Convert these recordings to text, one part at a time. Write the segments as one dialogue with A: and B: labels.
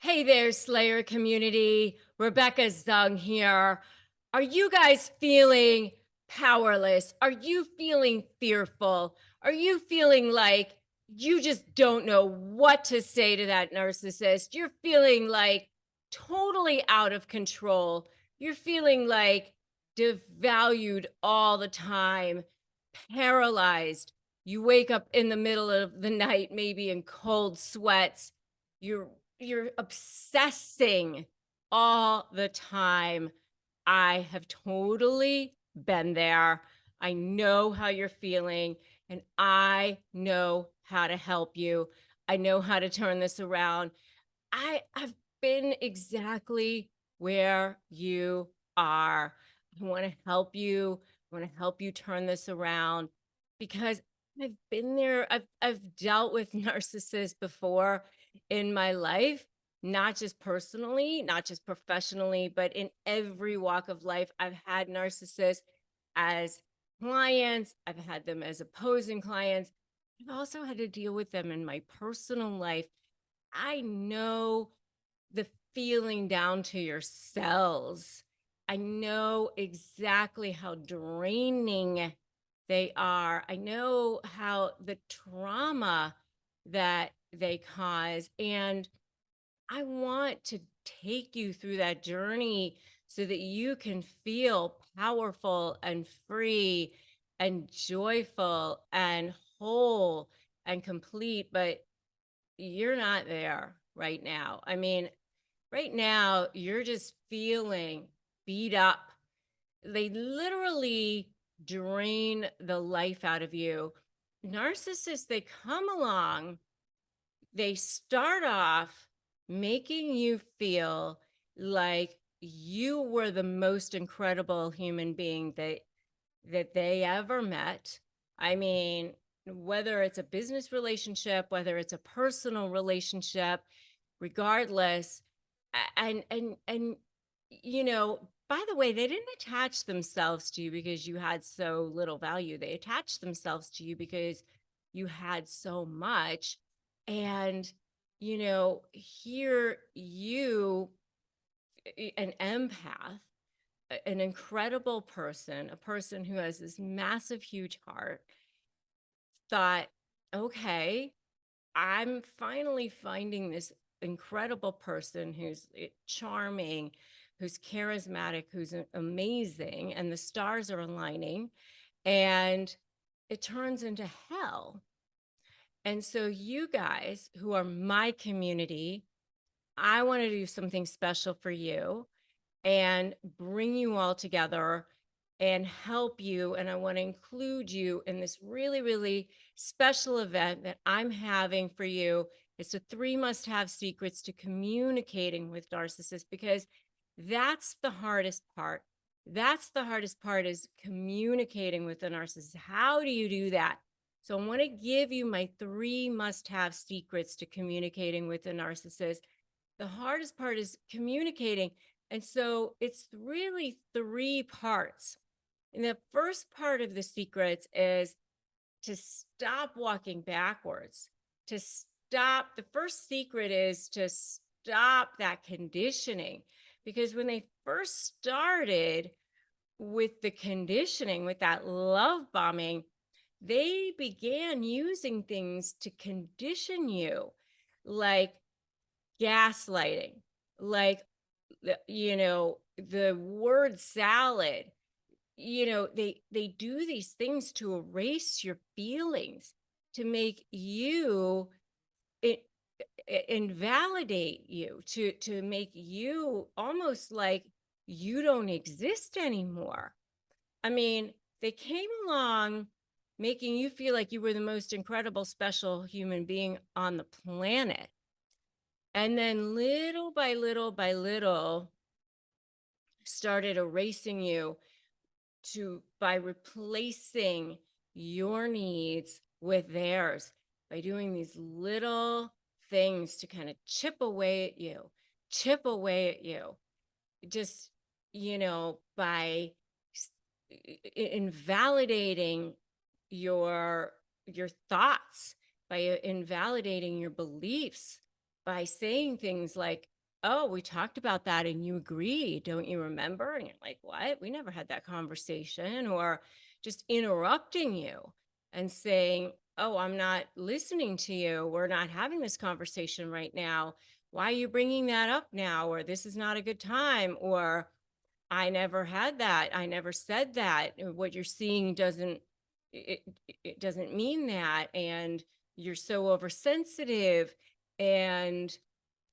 A: Hey there, Slayer community. Rebecca Zung here. Are you guys feeling powerless? Are you feeling fearful? Are you feeling like you just don't know what to say to that narcissist? You're feeling like totally out of control. You're feeling like devalued all the time, paralyzed. You wake up in the middle of the night, maybe in cold sweats. You're you're obsessing all the time. I have totally been there. I know how you're feeling, and I know how to help you. I know how to turn this around. I've been exactly where you are. I want to help you. I want to help you turn this around because I've been there. I've dealt with narcissists before in my life, not just personally, not just professionally, but in every walk of life. I've had narcissists as clients. I've had them as opposing clients. I've also had to deal with them in my personal life. I know the feeling down to your cells. I know exactly how draining they are. I know how the trauma that they cause. And I want to take you through that journey so that you can feel powerful and free and joyful and whole and complete. But you're not there right now. I mean, right now, you're just feeling beat up. They literally drain the life out of you. Narcissists, they come along, they start off making you feel like you were the most incredible human being that they ever met. I mean, whether it's a business relationship, whether it's a personal relationship, regardless, and by the way, they didn't attach themselves to you because you had so little value. They attached themselves to you because you had so much. And here you, an empath, an incredible person, a person who has this massive, huge heart, thought, okay, I'm finally finding this incredible person who's charming, who's charismatic, who's amazing, and the stars are aligning, and it turns into hell. And so, you guys who are my community, I want to do something special for you and bring you all together and help you. And I want to include you in this really, really special event that I'm having for you. It's the three must have secrets to communicating with narcissists, because that's the hardest part. That's the hardest part, is communicating with the narcissist. How do you do that? So I want to give you my three must have secrets to communicating with the narcissist. The hardest part is communicating. And so it's really three parts. And the first part of the secrets is to stop walking backwards, to stop. The first secret is to stop that conditioning. Because when they first started with the conditioning, with that love bombing, they began using things to condition you, like gaslighting, like the word salad. They do these things to erase your feelings, to make you it, invalidate you, to make you almost like you don't exist anymore. I mean, they came along making you feel like you were the most incredible special human being on the planet, and then little by little by little started erasing you, by replacing your needs with theirs, by doing these little things to kind of chip away at you, just by invalidating your thoughts, by invalidating your beliefs, by saying things like oh, we talked about that and you agreed, don't you remember? And you're like, what? We never had that conversation. Or just interrupting you and saying, oh, I'm not listening to you. We're not having this conversation right now. Why are you bringing that up now? Or this is not a good time. Or I never had that. I never said that. What you're seeing doesn't, it, it doesn't mean that. And you're so oversensitive. And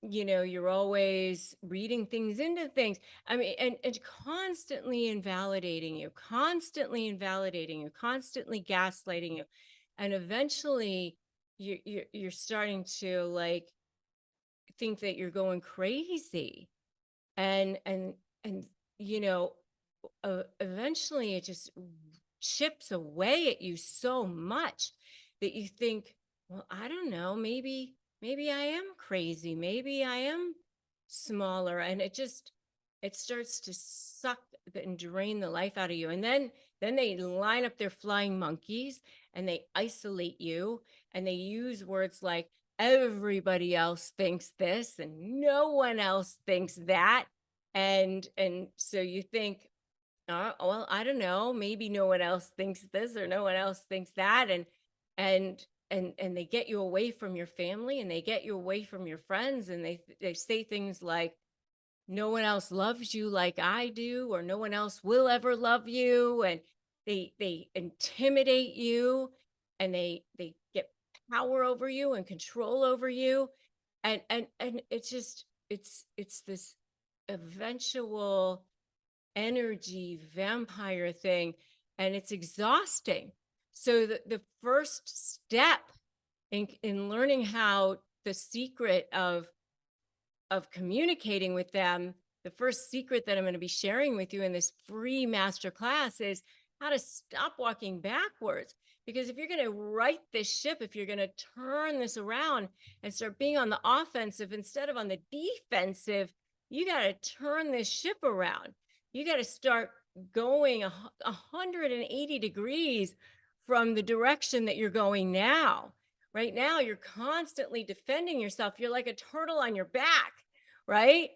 A: you're always reading things into things. I mean, and constantly invalidating you, constantly gaslighting you. And eventually you're starting to like think that you're going crazy. And you know, eventually it just chips away at you so much that you think, well, I don't know, maybe I am crazy, maybe I am smaller, and it starts to suck and drain the life out of you. And then they line up their flying monkeys and they isolate you, and they use words like everybody else thinks this and no one else thinks that. And so you think, well, I don't know, maybe no one else thinks this or no one else thinks that. And and they get you away from your family, and they get you away from your friends, and they say things like, no one else loves you like I do, or no one else will ever love you. And they intimidate you, and they get power over you and control over you. And it's just it's this eventual energy vampire thing, and it's exhausting. So the first step in learning how the secret of communicating with them, the first secret that I'm going to be sharing with you in this free masterclass is how to stop walking backwards. Because if you're going to right this ship, if you're going to turn this around and start being on the offensive instead of on the defensive, you got to turn this ship around. You got to start going 180 degrees from the direction that you're going now. Right now, you're constantly defending yourself. You're like a turtle on your back, right?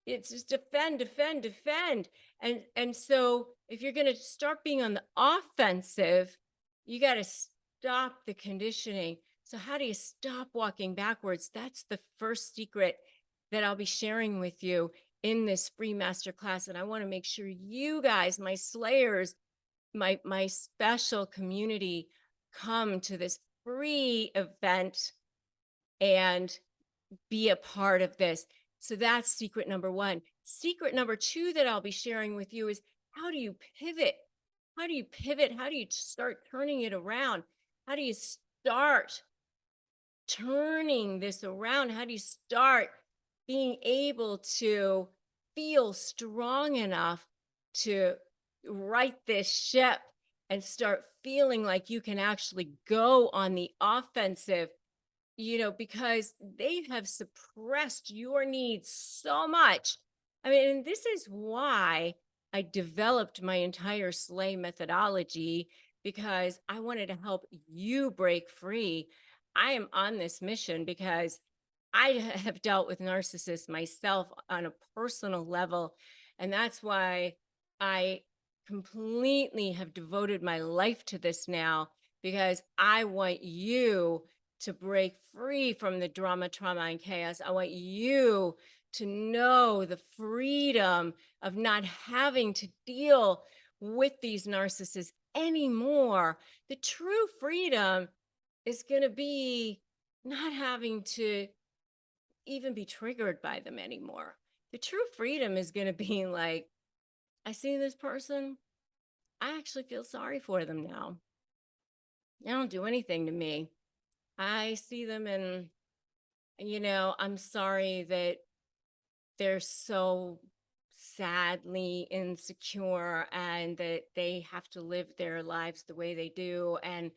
A: It's just defend, defend, defend. And so if you're going to start being on the offensive, you got to stop the conditioning. So how do you stop walking backwards? That's the first secret that I'll be sharing with you in this free masterclass. And I want to make sure you guys, my slayers, my special community, come to this free event and be a part of this. So that's secret number one. Secret number two that I'll be sharing with you is, how do you pivot? How do you pivot? How do you start turning it around? How do you start turning this around? How do you start being able to feel strong enough to right this ship and start feeling like you can actually go on the offensive? Because they have suppressed your needs so much. I mean, and this is why I developed my entire slay methodology, because I wanted to help you break free. I am on this mission because have dealt with narcissists myself on a personal level. And that's why I completely have devoted my life to this now, because I want you to break free from the drama, trauma, and chaos. I want you to know the freedom of not having to deal with these narcissists anymore. The true freedom is going to be not having to even be triggered by them anymore. The true freedom is going to be like, I see this person, I actually feel sorry for them now. They don't do anything to me. I see them and, I'm sorry that they're so sadly insecure and that they have to live their lives the way they do. And,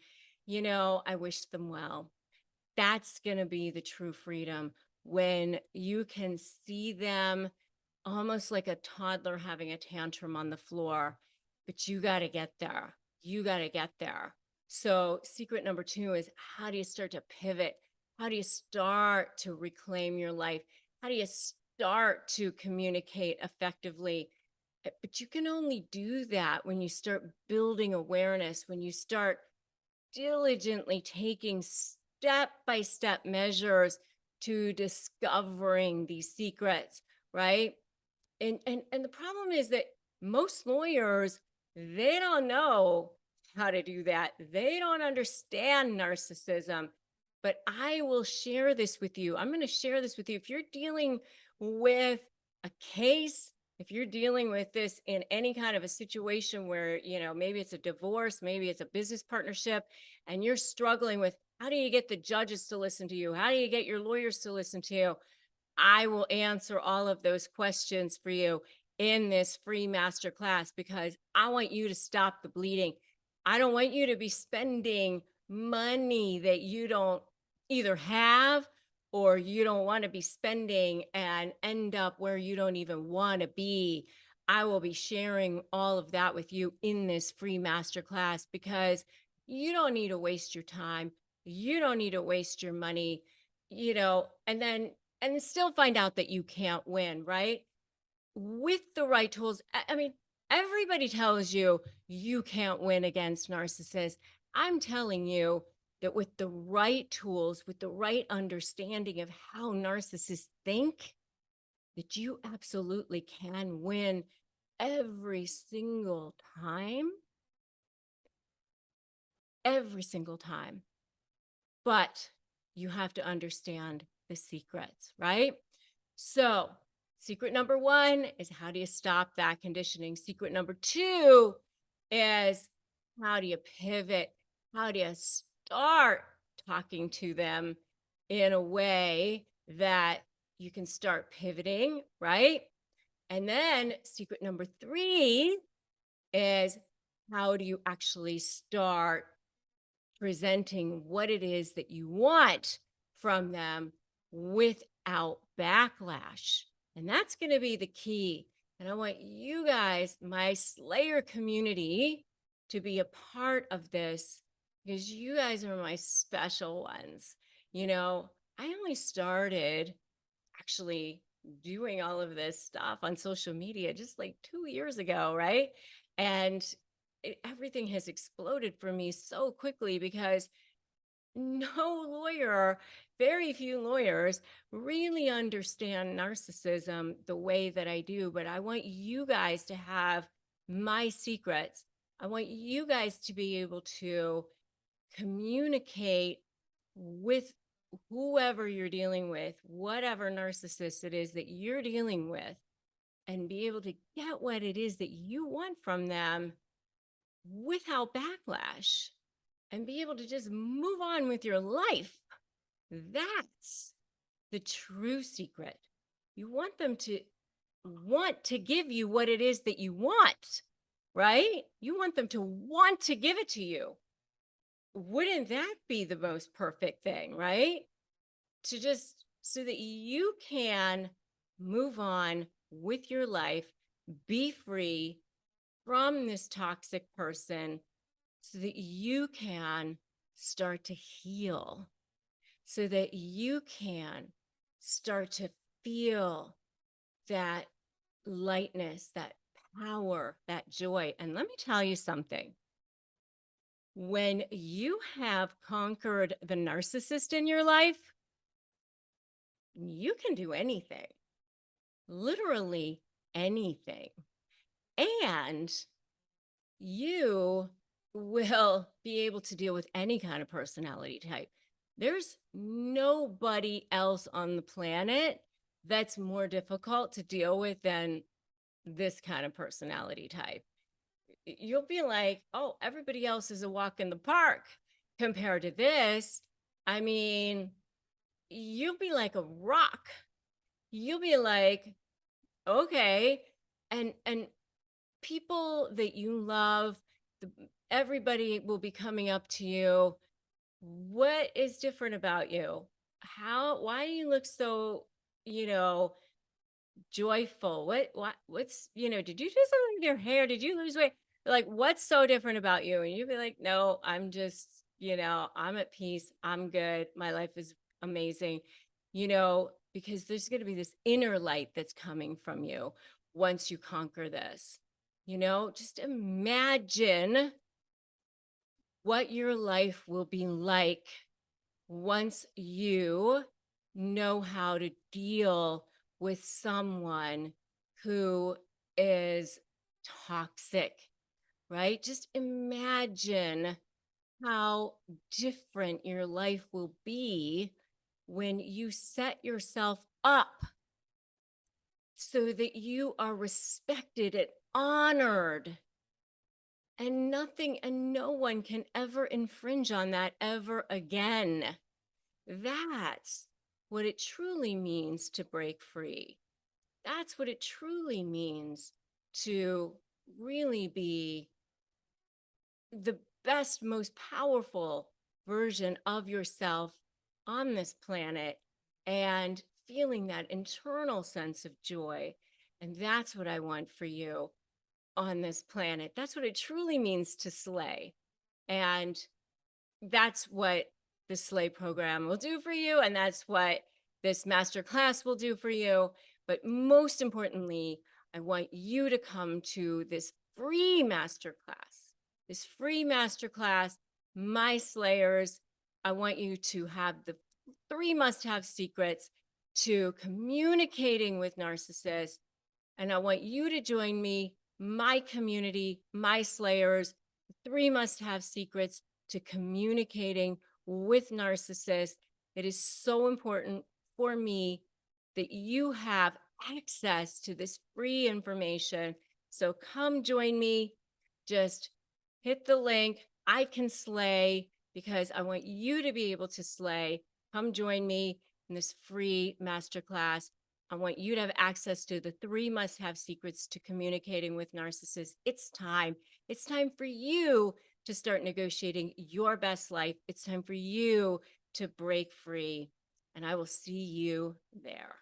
A: I wish them well. That's going to be the true freedom, when you can see them almost like a toddler having a tantrum on the floor, but you got to get there. You got to get there. So, secret number two is, how do you start to pivot? How do you start to reclaim your life? How do you start to communicate effectively. But you can only do that when you start building awareness, when you start diligently taking step by step measures to discovering these secrets, right? And the problem is that most lawyers, they don't know how to do that. They don't understand narcissism. But I will share this with you. I'm going to share this with you. If you're dealing with a case, if you're dealing with this in any kind of a situation where, maybe it's a divorce, maybe it's a business partnership, and you're struggling with how do you get the judges to listen to you? How do you get your lawyers to listen to you? I will answer all of those questions for you in this free masterclass because I want you to stop the bleeding. I don't want you to be spending money that you don't either have or you don't want to be spending and end up where you don't even want to be. I will be sharing all of that with you in this free masterclass because you don't need to waste your time. You don't need to waste your money, and still find out that you can't win, right? With the right tools. I mean, everybody tells you you can't win against narcissists. I'm telling you that with the right tools, with the right understanding of how narcissists think, that you absolutely can win every single time. Every single time. But you have to understand the secrets, right? So, secret number one is how do you stop that conditioning? Secret number two is how do you pivot? How do you start talking to them in a way that you can start pivoting, right? And then secret number three is how do you actually start presenting what it is that you want from them without backlash. And that's going to be the key. And I want you guys, my Slayer community, to be a part of this because you guys are my special ones. I only started actually doing all of this stuff on social media just like 2 years ago, right? And everything has exploded for me so quickly because no lawyer, very few lawyers really understand narcissism the way that I do. But I want you guys to have my secrets. I want you guys to be able to communicate with whoever you're dealing with, whatever narcissist it is that you're dealing with, and be able to get what it is that you want from them without backlash and be able to just move on with your life. That's the true secret. You want them to want to give you what it is that you want, right? You want them to want to give it to you. Wouldn't that be the most perfect thing, right? To just so that you can move on with your life, be free from this toxic person so that you can start to heal, so that you can start to feel that lightness, that power, that joy. And let me tell you something. When you have conquered the narcissist in your life, you can do anything, literally anything. And you will be able to deal with any kind of personality type. There's nobody else on the planet that's more difficult to deal with than this kind of personality type. You'll be like, oh, everybody else is a walk in the park compared to this. I mean, you'll be like a rock. You'll be like, okay. And people that you love, everybody will be coming up to you. What is different about you? Why do you look so, you know, joyful? What's, did you do something with your hair? Did you lose weight? Like, what's so different about you? And you'd be like, no, I'm just, I'm at peace. I'm good. My life is amazing. You know, because there's going to be this inner light that's coming from you once you conquer this. Just imagine what your life will be like once you know how to deal with someone who is toxic, right? Just imagine how different your life will be when you set yourself up so that you are respected and honored, and nothing and no one can ever infringe on that ever again. That's what it truly means to break free. That's what it truly means to really be the best, most powerful version of yourself on this planet, and feeling that internal sense of joy. And that's what I want for you on this planet. That's what it truly means to slay. And that's what the Slay program will do for you. And that's what this masterclass will do for you. But most importantly, I want you to come to this free masterclass. This free masterclass, My Slayers. I want you to have the 3 must have secrets to communicating with narcissists. And I want you to join me, my community, My Slayers, 3 must have secrets to communicating with narcissists. It is so important for me that you have access to this free information. So come join me. Just hit the link. I can slay, because I want you to be able to slay. Come join me in this free masterclass. I want you to have access to the 3 must have secrets to communicating with narcissists. It's time. It's time for you to start negotiating your best life. It's time for you to break free. And I will see you there.